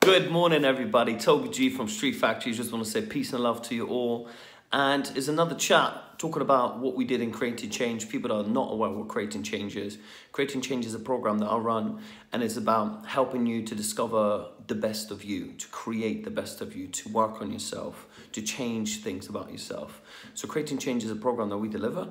Good morning, everybody. Toby G from Street Factory. Just want to say peace and love to you all. And it's another chat talking about what we did in Creating Change. People that are not aware of what Creating Change is. Creating Change is a program that I run, and it's about helping you to discover the best of you, to create the best of you, to work on yourself, to change things about yourself. So Creating Change is a program that we deliver.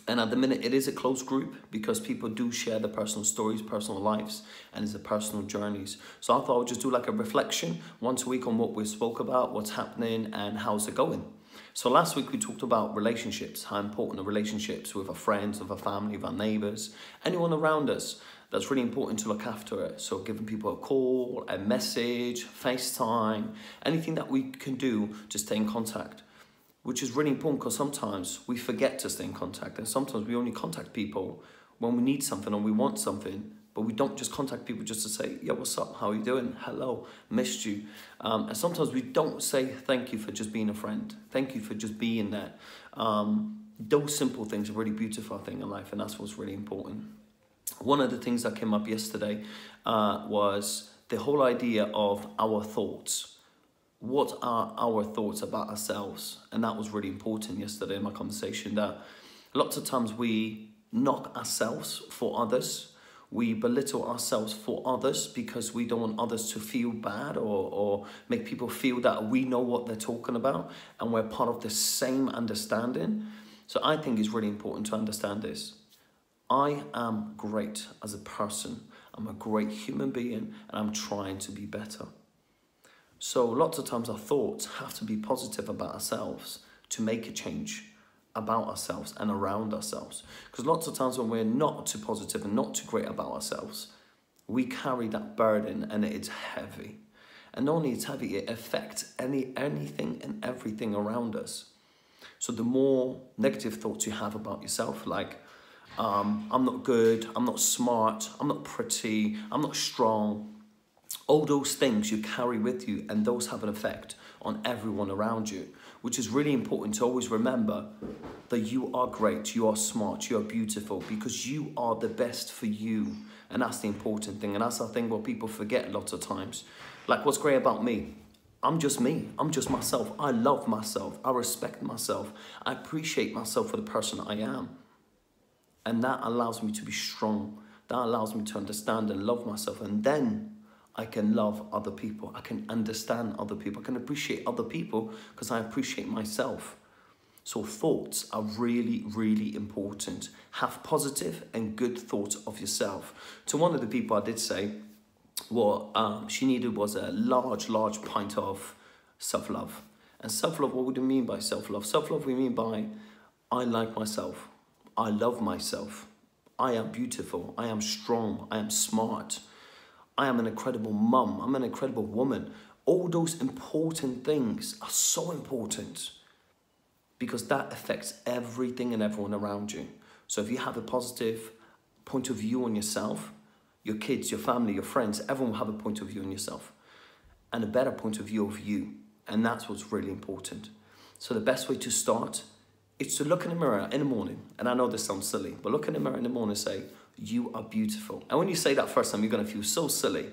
And at the minute, it is a closed group because people do share their personal stories, personal lives, and it's a personal journeys. So I thought I would just do like a reflection once a week on what we spoke about, what's happening, and how's it going. So last week we talked about relationships, how important are relationships with our friends, with our family, with our neighbors, anyone around us. That's really important to look after it. So giving people a call, a message, FaceTime, anything that we can do to stay in contact. Which is really important because sometimes we forget to stay in contact, and sometimes we only contact people when we need something or we want something, but we don't just contact people just to say, yeah, what's up, how are you doing, hello, missed you. And sometimes we don't say thank you for just being a friend, thank you for just being there. Those simple things are really beautiful, I think, in life, and that's what's really important. One of the things that came up yesterday was the whole idea of our thoughts. What are our thoughts about ourselves? And that was really important yesterday in my conversation, that lots of times we knock ourselves for others. We belittle ourselves for others because we don't want others to feel bad or make people feel that we know what they're talking about and we're part of the same understanding. So I think it's really important to understand this. I am great as a person. I'm a great human being, and I'm trying to be better. So lots of times our thoughts have to be positive about ourselves to make a change about ourselves and around ourselves. Because lots of times when we're not too positive and not too great about ourselves, we carry that burden and it's heavy. And not only it's heavy, it affects anything and everything around us. So the more negative thoughts you have about yourself, like, I'm not good, I'm not smart, I'm not pretty, I'm not strong, all those things you carry with you, and those have an effect on everyone around you, which is really important to always remember that you are great, you are smart, you are beautiful, because you are the best for you. And that's the important thing. And that's the thing what people forget lots of times. Like, what's great about me? I'm just me. I'm just myself. I love myself. I respect myself. I appreciate myself for the person I am. And that allows me to be strong. That allows me to understand and love myself. And then I can love other people. I can understand other people. I can appreciate other people because I appreciate myself. So thoughts are really, really important. Have positive and good thoughts of yourself. To one of the people I did say what she needed was a large pint of self-love. And self-love, what would you mean by self-love? Self-love we mean by I like myself. I love myself. I am beautiful. I am strong. I am smart. I am an incredible mum. I'm an incredible woman. All those important things are so important because that affects everything and everyone around you. So if you have a positive point of view on yourself, your kids, your family, your friends, everyone will have a point of view on yourself and a better point of view of you. And that's what's really important. So the best way to start is to look in the mirror in the morning. And I know this sounds silly, but look in the mirror in the morning and say, you are beautiful. And when you say that first time, you're going to feel so silly.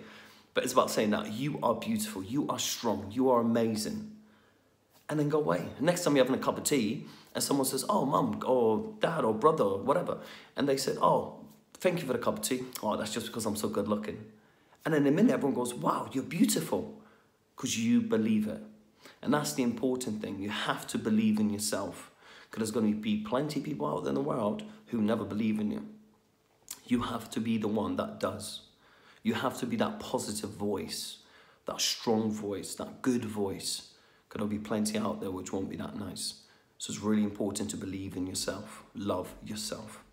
But it's about saying that you are beautiful, you are strong, you are amazing. And then go away. Next time you're having a cup of tea and someone says, oh, mum or dad or brother or whatever. And they said, oh, thank you for the cup of tea. Oh, that's just because I'm so good looking. And in a minute, everyone goes, wow, you're beautiful. Because you believe it. And that's the important thing. You have to believe in yourself. Because there's going to be plenty of people out there in the world who never believe in you. You have to be the one that does. You have to be that positive voice, that strong voice, that good voice. Because there'll be plenty out there which won't be that nice. So it's really important to believe in yourself, love yourself.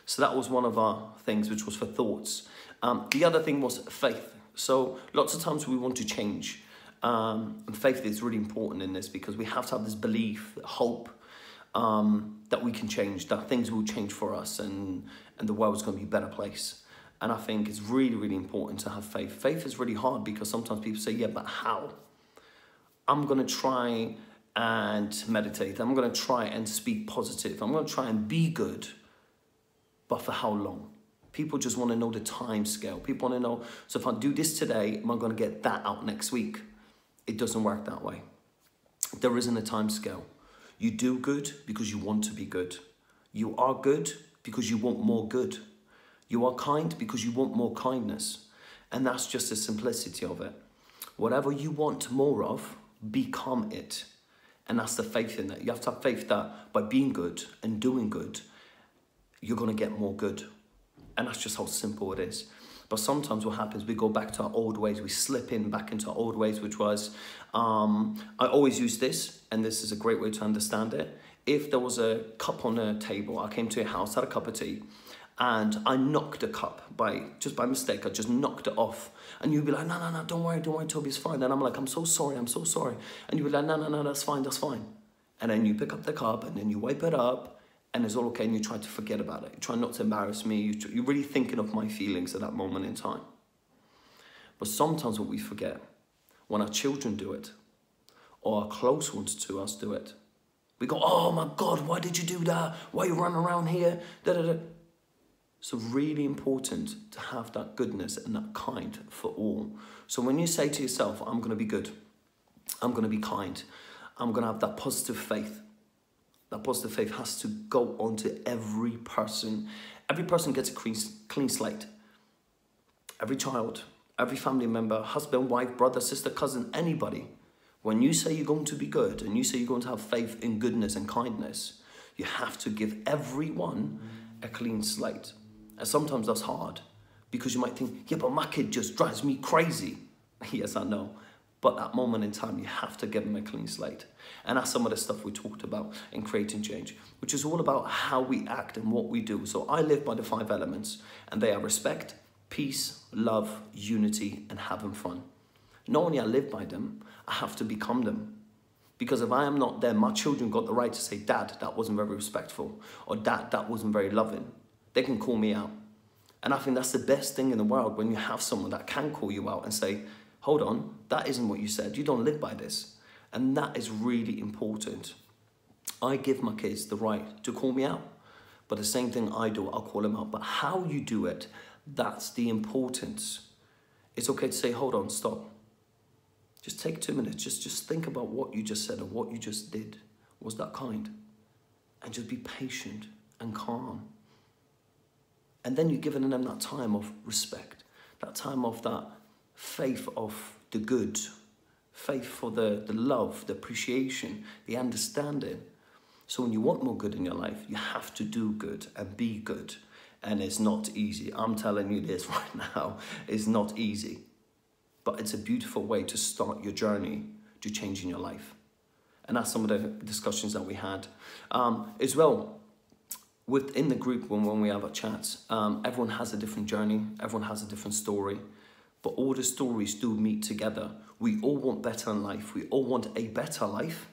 So that was one of our things, which was for thoughts. The other thing was faith. So lots of times we want to change. And faith is really important in this because we have to have this belief, hope, that we can change, that things will change for us and the world's going to be a better place. And I think it's really, really important to have faith. Faith is really hard because sometimes people say, yeah, but how? I'm going to try and meditate. I'm going to try and speak positive. I'm going to try and be good. But for how long? People just want to know the time scale. People want to know, so if I do this today, am I going to get that out next week? It doesn't work that way. There isn't a time scale. You do good because you want to be good. You are good because you want more good. You are kind because you want more kindness. And that's just the simplicity of it. Whatever you want more of, become it. And that's the faith in it. You have to have faith that by being good and doing good, you're going to get more good. And that's just how simple it is. But sometimes what happens, we go back to our old ways. We slip in back into our old ways, which was, I always use this, and this is a great way to understand it. If there was a cup on a table, I came to a house, had a cup of tea, and I knocked the cup just by mistake. I just knocked it off. And you'd be like, no, don't worry, Toby, it's fine. And I'm like, I'm so sorry. And you'd be like, no, that's fine. And then you pick up the cup, and then you wipe it up, and it's all okay, and you try to forget about it. You try not to embarrass me. You're really thinking of my feelings at that moment in time. But sometimes what we forget, when our children do it, or our close ones to us do it, we go, oh my God, why did you do that? Why you run around here? So really important to have that goodness and that kind for all. So when you say to yourself, I'm going to be good, I'm going to be kind, I'm going to have that positive faith. That positive faith has to go on to every person. Every person gets a clean slate. Every child, every family member, husband, wife, brother, sister, cousin, anybody. When you say you're going to be good and you say you're going to have faith in goodness and kindness, you have to give everyone a clean slate. And sometimes that's hard because you might think, yeah, but my kid just drives me crazy. Yes, I know. But at that moment in time, you have to give them a clean slate. And that's some of the stuff we talked about in Creating Change, which is all about how we act and what we do. So I live by the 5 elements, and they are respect, peace, love, unity, and having fun. Not only I live by them, I have to become them. Because if I am not there, my children got the right to say, Dad, that wasn't very respectful, or Dad, that wasn't very loving. They can call me out. And I think that's the best thing in the world, when you have someone that can call you out and say, hold on, that isn't what you said. You don't live by this. And that is really important. I give my kids the right to call me out. But the same thing I do, I'll call them out. But how you do it, that's the importance. It's okay to say, hold on, stop. Just take 2 minutes. Just think about what you just said or what you just did. Was that kind? And just be patient and calm. And then you're giving them that time of respect, that time of that faith of the good, faith for the love, the appreciation, the understanding. So when you want more good in your life, you have to do good and be good. And it's not easy. I'm telling you this right now. It's not easy. But it's a beautiful way to start your journey to changing your life. And that's some of the discussions that we had. As well, within the group, when we have our chats, everyone has a different journey. Everyone has a different story. But all the stories do meet together. We all want better in life. We all want a better life.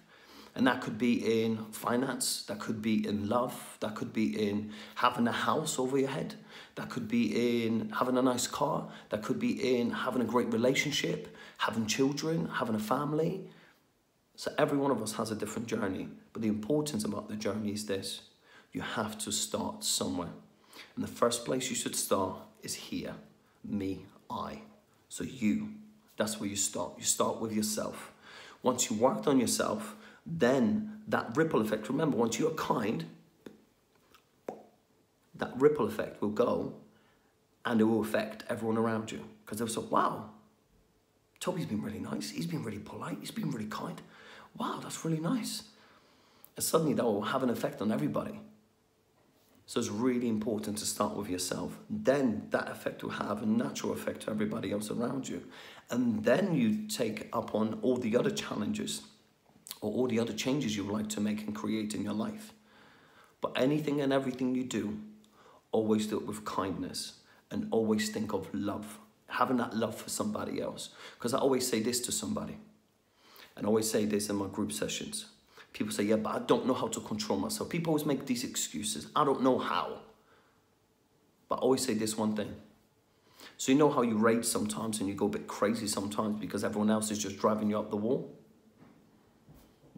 And that could be in finance. That could be in love. That could be in having a house over your head. That could be in having a nice car. That could be in having a great relationship, having children, having a family. So every one of us has a different journey. But the importance about the journey is this. You have to start somewhere. And the first place you should start is here. Me, I. So you. That's where you start. You start with yourself. Once you worked on yourself, then that ripple effect, remember, once you are kind, that ripple effect will go and it will affect everyone around you. Because they'll say, wow, Toby's been really nice. He's been really polite. He's been really kind. Wow, that's really nice. And suddenly that will have an effect on everybody. So it's really important to start with yourself. Then that effect will have a natural effect to everybody else around you. And then you take up on all the other challenges or all the other changes you would like to make and create in your life. But anything and everything you do, always do it with kindness and always think of love, having that love for somebody else. Because I always say this to somebody, and I always say this in my group sessions. People say, yeah, but I don't know how to control myself. People always make these excuses. I don't know how. But I always say this one thing. So you know how you rage sometimes and you go a bit crazy sometimes because everyone else is just driving you up the wall?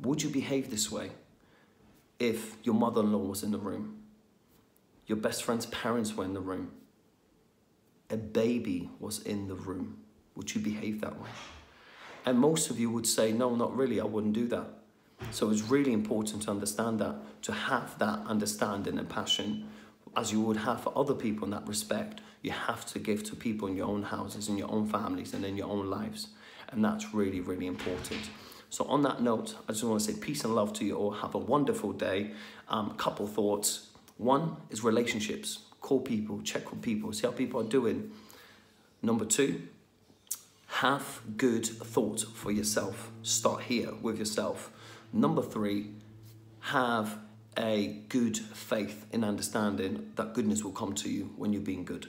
Would you behave this way if your mother-in-law was in the room? Your best friend's parents were in the room? a baby was in the room, would you behave that way? And most of you would say, no, not really, I wouldn't do that. So it's really important to understand that, to have that understanding and passion, as you would have for other people in that respect, you have to give to people in your own houses, in your own families, and in your own lives. And that's really, really important. So on that note, I just want to say peace and love to you all. Have a wonderful day. Couple thoughts. One is relationships. Call people, check with people, see how people are doing. Number two, have good thoughts for yourself. Start here with yourself. Number three, have a good faith in understanding that goodness will come to you when you're being good,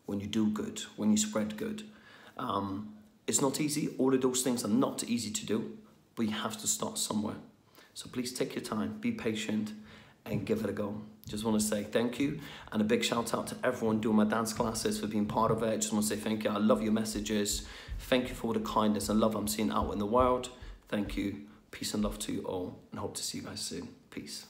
when you do good, when you spread good. It's not easy. All of those things are not easy to do, but you have to start somewhere. So please take your time, be patient, and give it a go. Just want to say thank you, and a big shout out to everyone doing my dance classes for being part of it. Just want to say thank you. I love your messages. Thank you for all the kindness and love I'm seeing out in the world. Thank you. Peace and love to you all, and hope to see you guys soon. Peace.